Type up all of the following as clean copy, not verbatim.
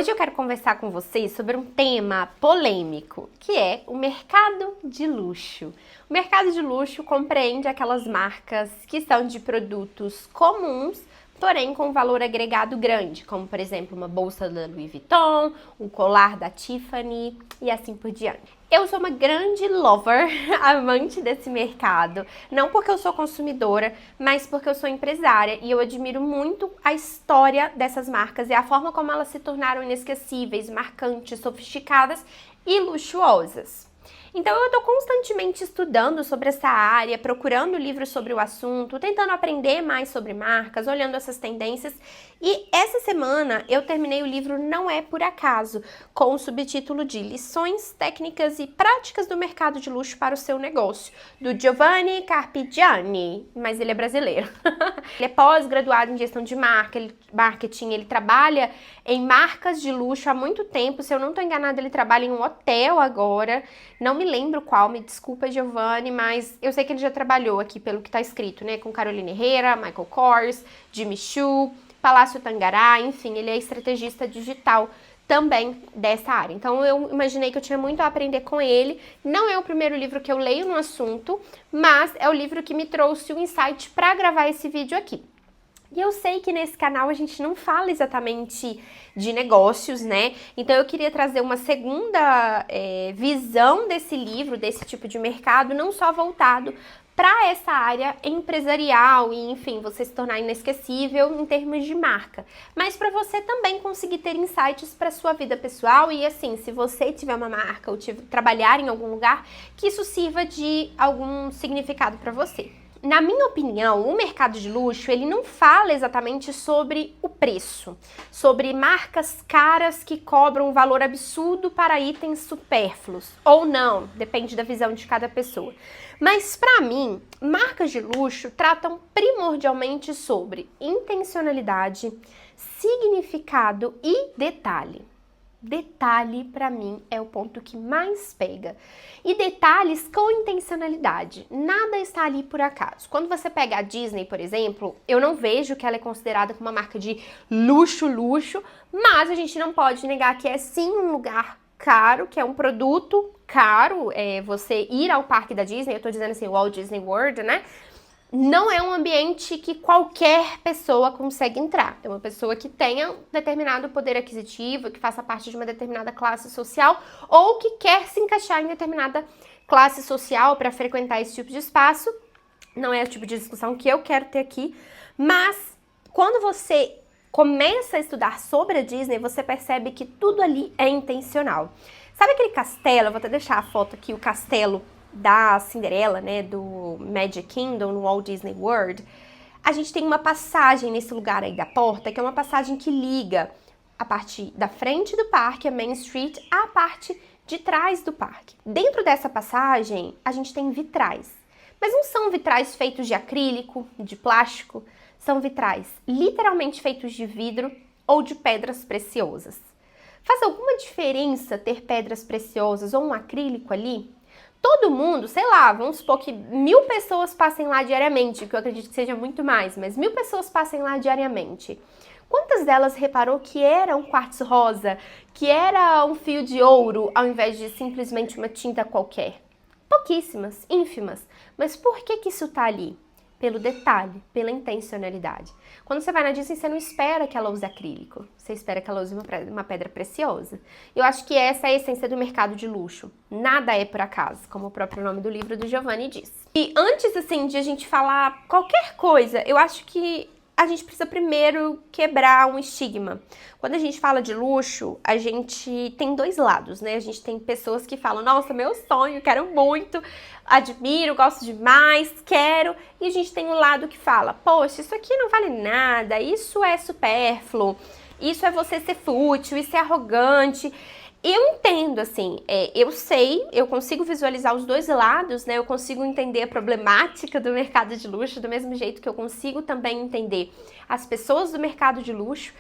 Hoje eu quero conversar com vocês sobre um tema polêmico, que é o mercado de luxo. O mercado de luxo compreende aquelas marcas que são de produtos comuns, porém com valor agregado grande, como por exemplo uma bolsa da Louis Vuitton, um colar da Tiffany e assim por diante. Eu sou uma grande lover, amante desse mercado, não porque eu sou consumidora, mas porque eu sou empresária e eu admiro muito a história dessas marcas e a forma como elas se tornaram inesquecíveis, marcantes, sofisticadas e luxuosas. Então eu estou constantemente estudando sobre essa área, procurando livros sobre o assunto, tentando aprender mais sobre marcas, olhando essas tendências. E essa semana eu terminei o livro Não É Por Acaso, com o subtítulo de Lições, Técnicas e Práticas do Mercado de Luxo para o Seu Negócio, do Giovanni Carpigiani, mas ele é brasileiro. Ele é pós-graduado em gestão de marketing, ele trabalha em marcas de luxo há muito tempo, se eu não estou enganada ele trabalha em um hotel agora, não me lembro qual, me desculpa Giovanni, mas eu sei que ele já trabalhou aqui pelo que está escrito, né, com Carolina Herrera, Michael Kors, Jimmy Choo, Palácio Tangará, enfim, ele é estrategista digital também dessa área. Então eu imaginei que eu tinha muito a aprender com ele. Não é o primeiro livro que eu leio no assunto, mas é o livro que me trouxe o insight para gravar esse vídeo aqui. E eu sei que nesse canal a gente não fala exatamente de negócios, né? Então eu queria trazer uma segunda visão desse livro, desse tipo de mercado, não só voltado para essa área empresarial e, enfim, você se tornar inesquecível em termos de marca, mas para você também conseguir ter insights para sua vida pessoal e, assim, se você tiver uma marca ou trabalhar em algum lugar, que isso sirva de algum significado para você. Na minha opinião, o mercado de luxo, ele não fala exatamente sobre o preço, sobre marcas caras que cobram um valor absurdo para itens supérfluos, ou não, depende da visão de cada pessoa. Mas para mim, marcas de luxo tratam primordialmente sobre intencionalidade, significado e detalhe. Detalhe, para mim, é o ponto que mais pega. E detalhes com intencionalidade. Nada está ali por acaso. Quando você pega a Disney, por exemplo, eu não vejo que ela é considerada como uma marca de luxo, mas a gente não pode negar que é sim um lugar caro, que é um produto caro. Você ir ao parque da Disney, eu tô dizendo assim, o Walt Disney World, né? Não é um ambiente que qualquer pessoa consegue entrar. É uma pessoa que tenha determinado poder aquisitivo, que faça parte de uma determinada classe social ou que quer se encaixar em determinada classe social para frequentar esse tipo de espaço. Não é o tipo de discussão que eu quero ter aqui, mas quando você começa a estudar sobre a Disney, você percebe que tudo ali é intencional. Sabe aquele castelo? Eu vou até deixar a foto aqui, o castelo da Cinderela, né, do Magic Kingdom, no Walt Disney World. A gente tem uma passagem nesse lugar aí da porta, que é uma passagem que liga a parte da frente do parque, a Main Street, à parte de trás do parque. Dentro dessa passagem, a gente tem vitrais. Mas não são vitrais feitos de acrílico, de plástico, são vitrais literalmente feitos de vidro ou de pedras preciosas. Faz alguma diferença ter pedras preciosas ou um acrílico ali? Todo mundo, sei lá, vamos supor que 1000 pessoas passem lá diariamente, que eu acredito que seja muito mais, mas 1000 pessoas passem lá diariamente. Quantas delas reparou que era um quartzo rosa, que era um fio de ouro, ao invés de simplesmente uma tinta qualquer? Pouquíssimas, ínfimas. Mas por que isso tá ali? Pelo detalhe, pela intencionalidade. Quando você vai na Disney, você não espera que ela use acrílico, você espera que ela use uma pedra preciosa. Eu acho que essa é a essência do mercado de luxo. Nada é por acaso, como o próprio nome do livro do Giovanni diz. E antes, assim, de a gente falar qualquer coisa, eu acho que a gente precisa primeiro quebrar um estigma. Quando a gente fala de luxo, a gente tem dois lados, né? A gente tem pessoas que falam, nossa, meu sonho, quero muito, admiro, gosto demais, quero. E a gente tem um lado que fala, poxa, isso aqui não vale nada, isso é supérfluo, isso é você ser fútil, isso é arrogante. Eu entendo, assim, eu sei, eu consigo visualizar os dois lados, né? Eu consigo entender a problemática do mercado de luxo do mesmo jeito que eu consigo também entender as pessoas do mercado de luxo,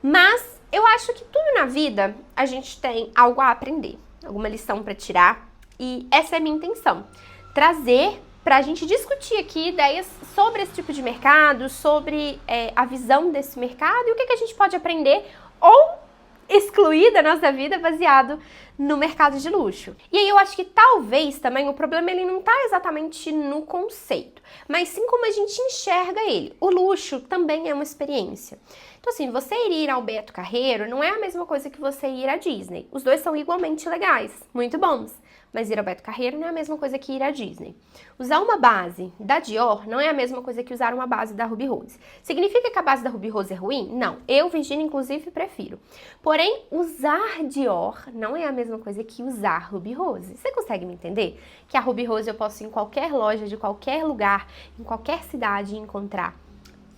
mas eu acho que tudo na vida a gente tem algo a aprender, alguma lição para tirar, e essa é a minha intenção, trazer pra gente discutir aqui ideias sobre esse tipo de mercado, sobre a visão desse mercado e o que a gente pode aprender ou excluir da nossa vida baseado no mercado de luxo. E aí eu acho que talvez também o problema ele não tá exatamente no conceito, mas sim como a gente enxerga ele. O luxo também é uma experiência. Então assim, você ir ao Beto Carreiro não é a mesma coisa que você ir à Disney. Os dois são igualmente legais, muito bons. Mas ir ao Beto Carreiro não é a mesma coisa que ir à Disney. Usar uma base da Dior não é a mesma coisa que usar uma base da Ruby Rose. Significa que a base da Ruby Rose é ruim? Não. Eu, Virginia, inclusive, prefiro. Porém, usar Dior não é a mesma coisa que usar Ruby Rose. Você consegue me entender? Que a Ruby Rose eu posso ir em qualquer loja, de qualquer lugar, em qualquer cidade encontrar.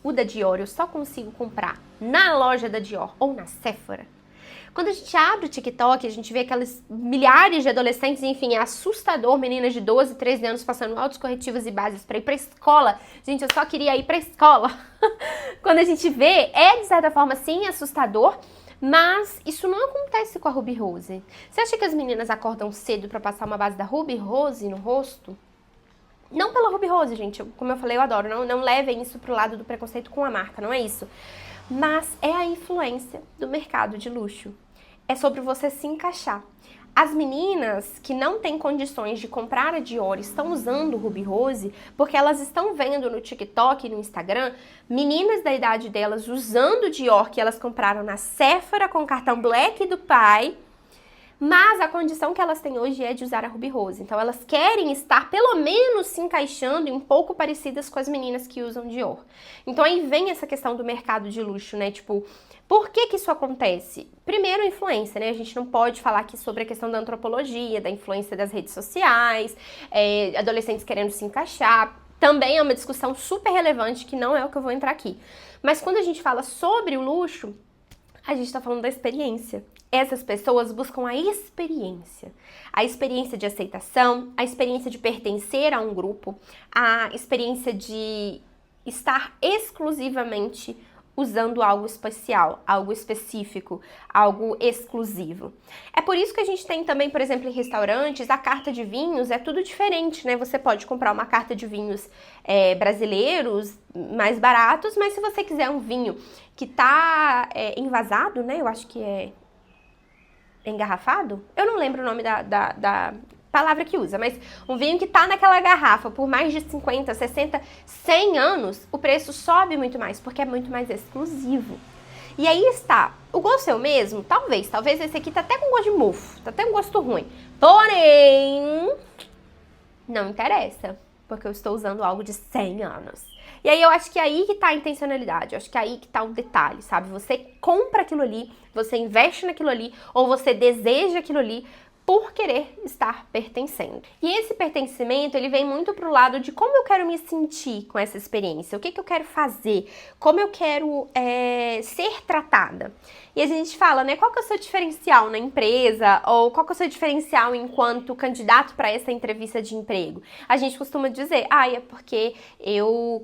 O da Dior eu só consigo comprar na loja da Dior ou na Sephora. Quando a gente abre o TikTok, a gente vê aquelas milhares de adolescentes, enfim, é assustador, meninas de 12, 13 anos passando altos corretivos e bases para ir pra escola. Gente, eu só queria ir pra escola. Quando a gente vê, é de certa forma, sim, assustador, mas isso não acontece com a Ruby Rose. Você acha que as meninas acordam cedo para passar uma base da Ruby Rose no rosto? Não pela Ruby Rose, gente, como eu falei, eu adoro, não levem isso pro lado do preconceito com a marca, não é isso. Mas é a influência do mercado de luxo. É sobre você se encaixar. As meninas que não têm condições de comprar a Dior estão usando o Ruby Rose porque elas estão vendo no TikTok e no Instagram meninas da idade delas usando o Dior que elas compraram na Sephora com o cartão Black do pai, mas a condição que elas têm hoje é de usar a Ruby Rose. Então elas querem estar pelo menos se encaixando e um pouco parecidas com as meninas que usam Dior. Então aí vem essa questão do mercado de luxo, né? Tipo, por que isso acontece? Primeiro, influência, né? A gente não pode falar aqui sobre a questão da antropologia, da influência das redes sociais, adolescentes querendo se encaixar. Também é uma discussão super relevante que não é o que eu vou entrar aqui. Mas quando a gente fala sobre o luxo, a gente tá falando da experiência. Essas pessoas buscam a experiência de aceitação, a experiência de pertencer a um grupo, a experiência de estar exclusivamente usando algo especial, algo específico, algo exclusivo. É por isso que a gente tem também, por exemplo, em restaurantes, a carta de vinhos é tudo diferente, né? Você pode comprar uma carta de vinhos brasileiros, mais baratos, mas se você quiser um vinho que tá envasado, né? Eu acho que é engarrafado? Eu não lembro o nome da palavra que usa, mas um vinho que tá naquela garrafa por mais de 50, 60, 100 anos, o preço sobe muito mais, porque é muito mais exclusivo. E aí está, o gosto é o mesmo? Talvez esse aqui tá até com gosto de mofo, tá até com gosto ruim. Porém, não interessa, porque eu estou usando algo de 100 anos. E aí eu acho que é aí que tá a intencionalidade, eu acho que é aí que tá o detalhe, sabe? Você compra aquilo ali, você investe naquilo ali, ou você deseja aquilo ali por querer estar pertencendo. E esse pertencimento, ele vem muito pro lado de como eu quero me sentir com essa experiência, o que eu quero fazer, como eu quero ser tratada. E a gente fala, né, qual que é o seu diferencial na empresa, ou qual que é o seu diferencial enquanto candidato para essa entrevista de emprego? A gente costuma dizer, é porque eu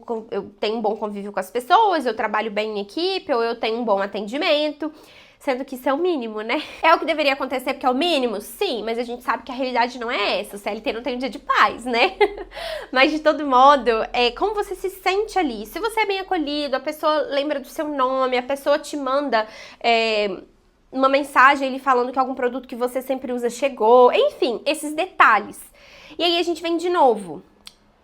tenho um bom convívio com as pessoas, eu trabalho bem em equipe, ou eu tenho um bom atendimento. Sendo que isso é o mínimo, né? É o que deveria acontecer porque é o mínimo? Sim, mas a gente sabe que a realidade não é essa. O CLT não tem um dia de paz, né? Mas de todo modo, como você se sente ali. Se você é bem acolhido, a pessoa lembra do seu nome, a pessoa te manda uma mensagem ali falando que algum produto que você sempre usa chegou. Enfim, esses detalhes. E aí a gente vem de novo.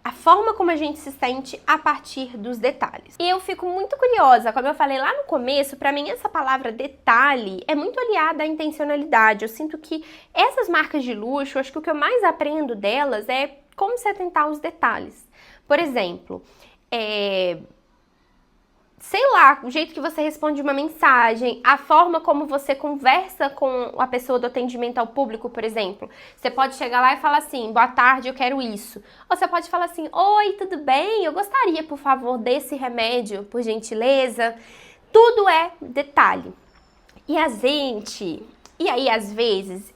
A forma como a gente se sente a partir dos detalhes. E eu fico muito curiosa, como eu falei lá no começo, pra mim essa palavra detalhe é muito aliada à intencionalidade. Eu sinto que essas marcas de luxo, acho que o que eu mais aprendo delas é como se atentar aos detalhes. Por exemplo, sei lá, o jeito que você responde uma mensagem, a forma como você conversa com a pessoa do atendimento ao público, por exemplo. Você pode chegar lá e falar assim, boa tarde, eu quero isso. Ou você pode falar assim, oi, tudo bem? Eu gostaria, por favor, desse remédio, por gentileza. Tudo é detalhe. E aí às vezes,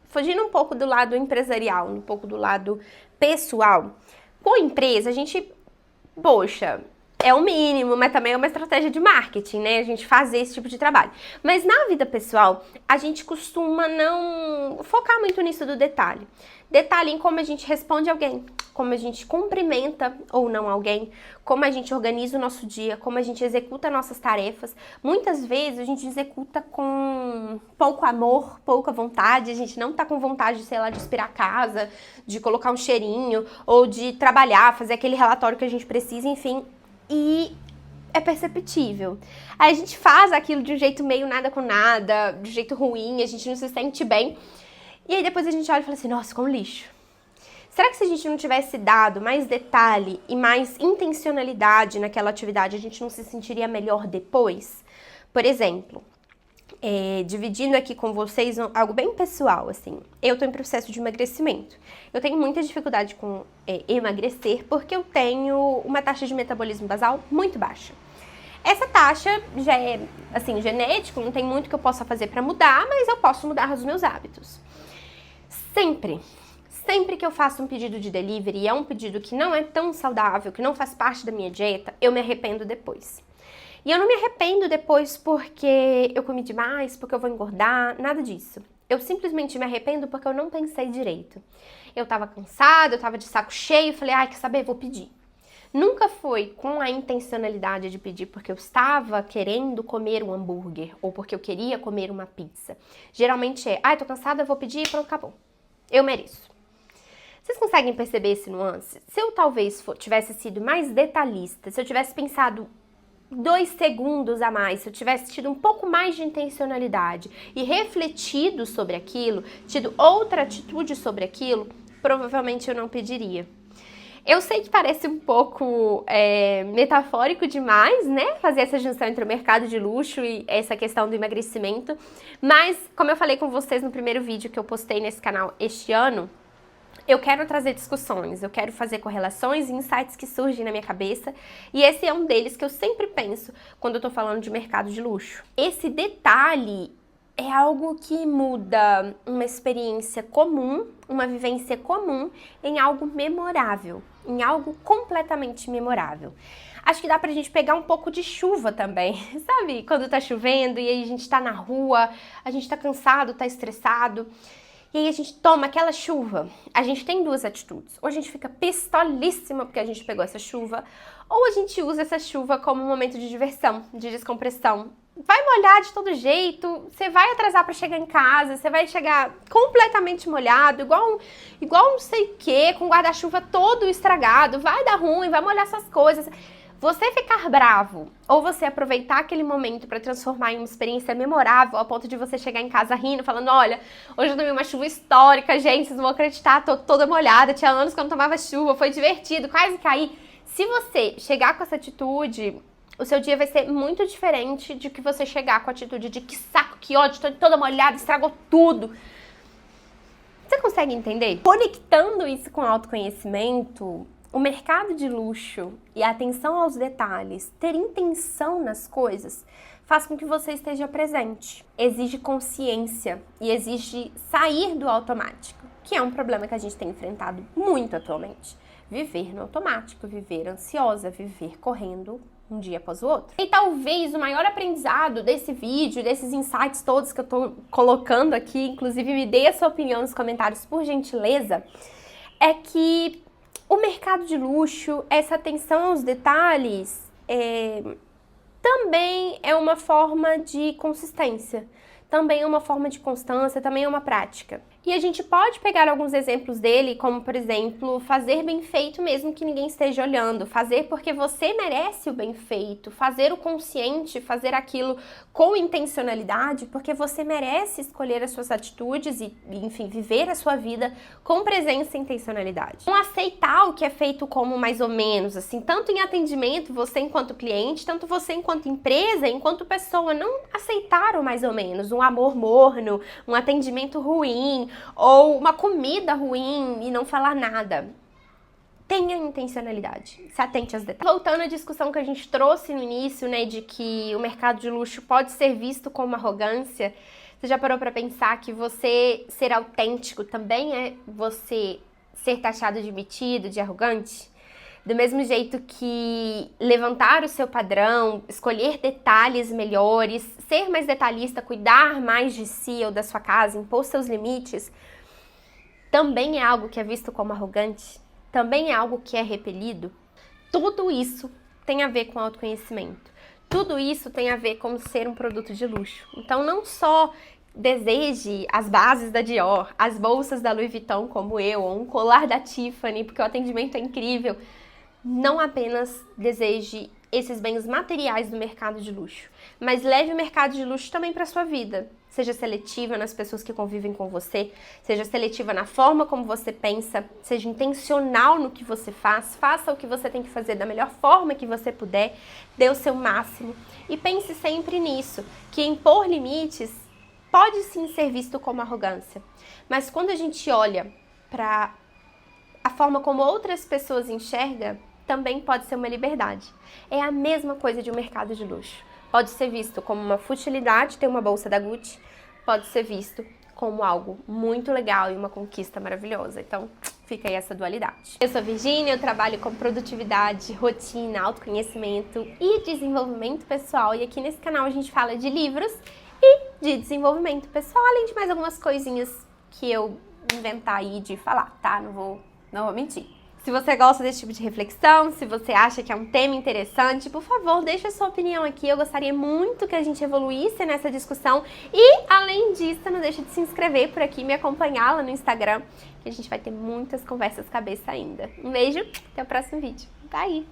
fugindo um pouco do lado empresarial, um pouco do lado pessoal, com a empresa, a gente, poxa, é o mínimo, mas também é uma estratégia de marketing, né? A gente fazer esse tipo de trabalho. Mas na vida pessoal, a gente costuma não focar muito nisso do detalhe. Detalhe em como a gente responde alguém, como a gente cumprimenta ou não alguém, como a gente organiza o nosso dia, como a gente executa nossas tarefas. Muitas vezes a gente executa com pouco amor, pouca vontade, a gente não tá com vontade, sei lá, de aspirar a casa, de colocar um cheirinho, ou de trabalhar, fazer aquele relatório que a gente precisa, enfim, e é perceptível. Aí a gente faz aquilo de um jeito meio nada com nada, de um jeito ruim, a gente não se sente bem. E aí depois a gente olha e fala assim, nossa, como lixo. Será que se a gente não tivesse dado mais detalhe e mais intencionalidade naquela atividade, a gente não se sentiria melhor depois? Por exemplo, dividindo aqui com vocês algo bem pessoal, assim, eu tô em processo de emagrecimento. Eu tenho muita dificuldade com emagrecer porque eu tenho uma taxa de metabolismo basal muito baixa. Essa taxa já é, assim, genético, não tem muito que eu possa fazer para mudar, mas eu posso mudar os meus hábitos. Sempre que eu faço um pedido de delivery e é um pedido que não é tão saudável, que não faz parte da minha dieta, eu me arrependo depois. E eu não me arrependo depois porque eu comi demais, porque eu vou engordar, nada disso. Eu simplesmente me arrependo porque eu não pensei direito. Eu tava cansada, eu tava de saco cheio, falei, ai, quer saber, vou pedir. Nunca foi com a intencionalidade de pedir porque eu estava querendo comer um hambúrguer ou porque eu queria comer uma pizza. Geralmente é, ai, tô cansada, eu vou pedir e pronto, acabou. Eu mereço. Vocês conseguem perceber esse nuance? Se eu talvez tivesse sido mais detalhista, se eu tivesse pensado 2 segundos a mais, se eu tivesse tido um pouco mais de intencionalidade e refletido sobre aquilo, tido outra atitude sobre aquilo, provavelmente eu não pediria. Eu sei que parece um pouco metafórico demais, né? Fazer essa junção entre o mercado de luxo e essa questão do emagrecimento. Mas, como eu falei com vocês no primeiro vídeo que eu postei nesse canal este ano, eu quero trazer discussões, eu quero fazer correlações e insights que surgem na minha cabeça. E esse é um deles que eu sempre penso quando eu tô falando de mercado de luxo. Esse detalhe é algo que muda uma experiência comum, uma vivência comum, em algo memorável, em algo completamente memorável. Acho que dá pra gente pegar um pouco de chuva também, sabe? Quando tá chovendo e aí a gente tá na rua, a gente tá cansado, tá estressado, e aí a gente toma aquela chuva. A gente tem 2 atitudes. Ou a gente fica pistolíssima porque a gente pegou essa chuva, ou a gente usa essa chuva como um momento de diversão, de descompressão. Vai molhar de todo jeito, você vai atrasar pra chegar em casa, você vai chegar completamente molhado, igual não sei o que, com o guarda-chuva todo estragado, vai dar ruim, vai molhar essas coisas. Você ficar bravo ou você aproveitar aquele momento para transformar em uma experiência memorável a ponto de você chegar em casa rindo, falando, olha, hoje eu tomei uma chuva histórica, gente, vocês não vão acreditar, tô toda molhada, tinha anos que eu não tomava chuva, foi divertido, quase caí. Se você chegar com essa atitude, o seu dia vai ser muito diferente de que você chegar com a atitude de que saco, que ódio, tô toda molhada, estragou tudo. Você consegue entender? Conectando isso com autoconhecimento, o mercado de luxo e a atenção aos detalhes, ter intenção nas coisas, faz com que você esteja presente. Exige consciência e exige sair do automático, que é um problema que a gente tem enfrentado muito atualmente. Viver no automático, viver ansiosa, viver correndo um dia após o outro. E talvez o maior aprendizado desse vídeo, desses insights todos que eu tô colocando aqui, inclusive me dê a sua opinião nos comentários, por gentileza, é que o mercado de luxo, essa atenção aos detalhes, também é uma forma de consistência, também é uma forma de constância, também é uma prática. E a gente pode pegar alguns exemplos dele, como, por exemplo, fazer bem feito mesmo que ninguém esteja olhando, fazer porque você merece o bem feito, fazer o consciente, fazer aquilo com intencionalidade, porque você merece escolher as suas atitudes e, enfim, viver a sua vida com presença e intencionalidade. Não aceitar o que é feito como mais ou menos, assim, tanto em atendimento, você enquanto cliente, tanto você enquanto empresa, enquanto pessoa, não aceitar o mais ou menos, um amor morno, um atendimento ruim, ou uma comida ruim e não falar nada. Tenha intencionalidade, se atente aos detalhes. Voltando à discussão que a gente trouxe no início, né, de que o mercado de luxo pode ser visto como arrogância, você já parou para pensar que você ser autêntico também é você ser taxado de metido, de arrogante? Do mesmo jeito que levantar o seu padrão, escolher detalhes melhores, ser mais detalhista, cuidar mais de si ou da sua casa, impor seus limites, também é algo que é visto como arrogante, também é algo que é repelido. Tudo isso tem a ver com autoconhecimento. Tudo isso tem a ver com ser um produto de luxo. Então não só deseje as bases da Dior, as bolsas da Louis Vuitton como eu, ou um colar da Tiffany, porque o atendimento é incrível. Não apenas deseje esses bens materiais do mercado de luxo, mas leve o mercado de luxo também para a sua vida. Seja seletiva nas pessoas que convivem com você, seja seletiva na forma como você pensa, seja intencional no que você faz, faça o que você tem que fazer da melhor forma que você puder, dê o seu máximo e pense sempre nisso, que impor limites pode sim ser visto como arrogância, mas quando a gente olha para a forma como outras pessoas enxergam, também pode ser uma liberdade. É a mesma coisa de um mercado de luxo. Pode ser visto como uma futilidade ter uma bolsa da Gucci, pode ser visto como algo muito legal e uma conquista maravilhosa. Então, fica aí essa dualidade. Eu sou a Virgínia, eu trabalho com produtividade, rotina, autoconhecimento e desenvolvimento pessoal. E aqui nesse canal a gente fala de livros e de desenvolvimento pessoal, além de mais algumas coisinhas que eu inventar aí de falar, tá? Não vou mentir. Se você gosta desse tipo de reflexão, se você acha que é um tema interessante, por favor, deixe a sua opinião aqui. Eu gostaria muito que a gente evoluísse nessa discussão. E, além disso, não deixe de se inscrever por aqui, me acompanhar lá no Instagram, que a gente vai ter muitas conversas cabeça ainda. Um beijo, até o próximo vídeo. Bye!